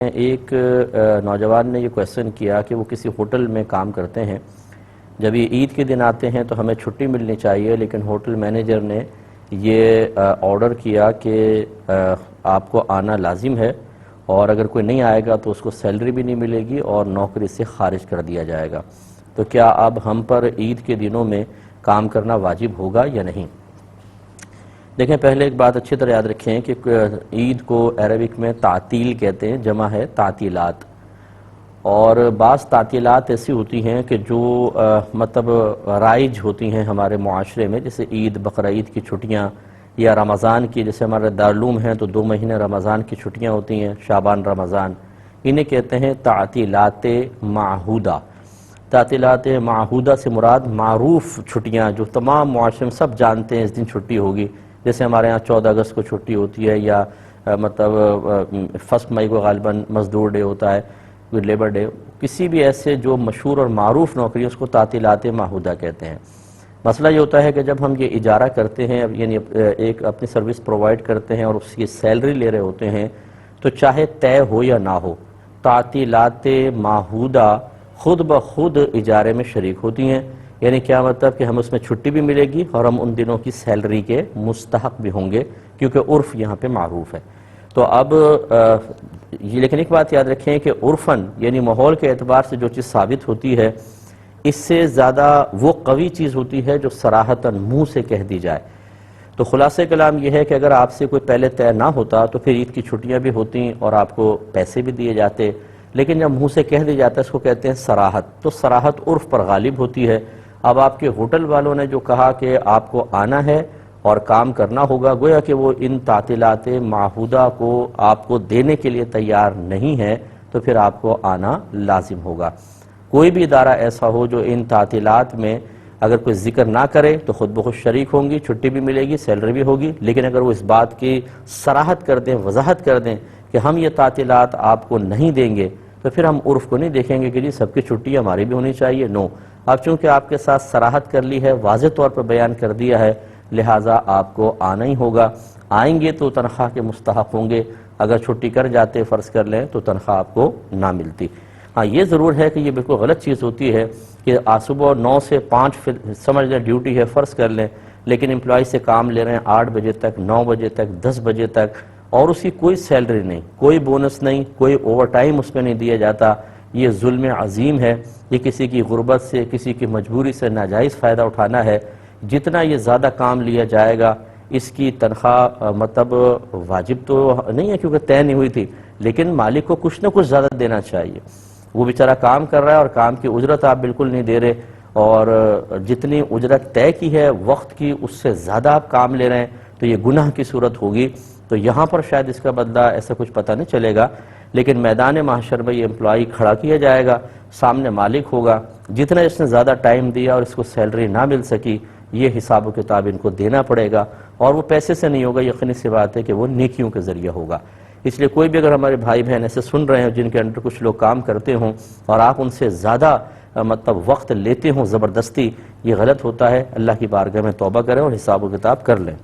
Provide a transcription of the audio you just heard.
ایک نوجوان نے یہ کویسچن کیا کہ وہ کسی ہوٹل میں کام کرتے ہیں. جب یہ عید کے دن آتے ہیں تو ہمیں چھٹی ملنی چاہیے، لیکن ہوٹل مینیجر نے یہ آرڈر کیا کہ آپ کو آنا لازم ہے، اور اگر کوئی نہیں آئے گا تو اس کو سیلری بھی نہیں ملے گی اور نوکری سے خارج کر دیا جائے گا. تو کیا اب ہم پر عید کے دنوں میں کام کرنا واجب ہوگا یا نہیں؟ دیکھیں، پہلے ایک بات اچھی طرح یاد رکھیں کہ عید کو عربک میں تعطیل کہتے ہیں، جمع ہے تعطیلات. اور بعض تعطیلات ایسی ہوتی ہیں کہ جو مطلب رائج ہوتی ہیں ہمارے معاشرے میں، جیسے عید، بقرعید کی چھٹیاں، یا رمضان کی، جیسے ہمارے دارالعلوم ہیں تو 2 مہینے رمضان کی چھٹیاں ہوتی ہیں، شعبان رمضان. انہیں کہتے ہیں تعطیلات معہودہ. تعطیلات معہودہ سے مراد معروف چھٹیاں جو تمام معاشرے میں سب جانتے ہیں اس دن چھٹی ہوگی. جیسے ہمارے ہاں 14 اگست کو چھٹی ہوتی ہے، یا مطلب 1 مئی کو غالباً مزدور ڈے ہوتا ہے، لیبر ڈے. کسی بھی ایسے جو مشہور اور معروف نوکری اس کو تعطیلات معہودہ کہتے ہیں. مسئلہ یہ ہوتا ہے کہ جب ہم یہ اجارہ کرتے ہیں، یعنی ایک اپنی سروس پرووائڈ کرتے ہیں اور اس کی سیلری لے رہے ہوتے ہیں، تو چاہے طے ہو یا نہ ہو، تعطیلات معہودہ خود بخود اجارے میں شریک ہوتی ہیں. یعنی کیا مطلب کہ ہم اس میں چھٹی بھی ملے گی اور ہم ان دنوں کی سیلری کے مستحق بھی ہوں گے، کیونکہ عرف یہاں پہ معروف ہے. تو اب یہ لیکن ایک بات یاد رکھیں کہ عرفاً یعنی ماحول کے اعتبار سے جو چیز ثابت ہوتی ہے، اس سے زیادہ وہ قوی چیز ہوتی ہے جو صراحتاً منہ سے کہہ دی جائے. تو خلاصہ کلام یہ ہے کہ اگر آپ سے کوئی پہلے طے نہ ہوتا تو پھر عید کی چھٹیاں بھی ہوتیں اور آپ کو پیسے بھی دیے جاتے، لیکن جب منہ سے کہہ دیا جاتا ہے اس کو کہتے ہیں صراحت. تو صراحت عرف پر غالب ہوتی ہے. اب آپ کے ہوٹل والوں نے جو کہا کہ آپ کو آنا ہے اور کام کرنا ہوگا، گویا کہ وہ ان تعطیلات معہودہ کو آپ کو دینے کے لیے تیار نہیں ہے، تو پھر آپ کو آنا لازم ہوگا. کوئی بھی ادارہ ایسا ہو جو ان تعطیلات میں اگر کوئی ذکر نہ کرے تو خود بخود شریک ہوں گی، چھٹی بھی ملے گی، سیلری بھی ہوگی. لیکن اگر وہ اس بات کی صراحت کر دیں، وضاحت کر دیں کہ ہم یہ تعطیلات آپ کو نہیں دیں گے، تو پھر ہم عرف کو نہیں دیکھیں گے کہ جی سب کی چھٹی ہماری بھی ہونی چاہیے. نو، اب چونکہ آپ کے ساتھ صراحت کر لی ہے، واضح طور پر بیان کر دیا ہے، لہٰذا آپ کو آنا ہی ہوگا. آئیں گے تو تنخواہ کے مستحق ہوں گے، اگر چھٹی کر جاتے فرض کر لیں تو تنخواہ آپ کو نہ ملتی. ہاں، یہ ضرور ہے کہ یہ بالکل غلط چیز ہوتی ہے کہ صبح 9 سے 5 سمجھ لیں ڈیوٹی ہے فرض کر لیں، لیکن امپلائی سے کام لے رہے ہیں 8 بجے تک، 9 بجے تک، 10 بجے تک، اور اس کی کوئی سیلری نہیں، کوئی بونس نہیں، کوئی اوور ٹائم اس میں نہیں دیا جاتا. یہ ظلم عظیم ہے. یہ کسی کی غربت سے، کسی کی مجبوری سے ناجائز فائدہ اٹھانا ہے. جتنا یہ زیادہ کام لیا جائے گا اس کی تنخواہ مطلب واجب تو نہیں ہے کیونکہ طے نہیں ہوئی تھی، لیکن مالک کو کچھ نہ کچھ زیادہ دینا چاہیے. وہ بیچارہ کام کر رہا ہے اور کام کی اجرت آپ بالکل نہیں دے رہے، اور جتنی اجرت طے کی ہے وقت کی اس سے زیادہ آپ کام لے رہے ہیں، تو یہ گناہ کی صورت ہوگی. تو یہاں پر شاید اس کا بدلہ ایسا کچھ پتہ نہیں چلے گا، لیکن میدان محشر میں یہ امپلائی کھڑا کیا جائے گا، سامنے مالک ہوگا. جتنا اس نے زیادہ ٹائم دیا اور اس کو سیلری نہ مل سکی، یہ حساب و کتاب ان کو دینا پڑے گا. اور وہ پیسے سے نہیں ہوگا، یقینی سی بات ہے کہ وہ نیکیوں کے ذریعے ہوگا. اس لیے کوئی بھی اگر ہمارے بھائی بہن ایسے سن رہے ہیں جن کے انڈر کچھ لوگ کام کرتے ہوں اور آپ ان سے زیادہ مطلب وقت لیتے ہوں زبردستی، یہ غلط ہوتا ہے. اللہ کی بارگاہ میں توبہ کریں اور حساب و کتاب کر لیں.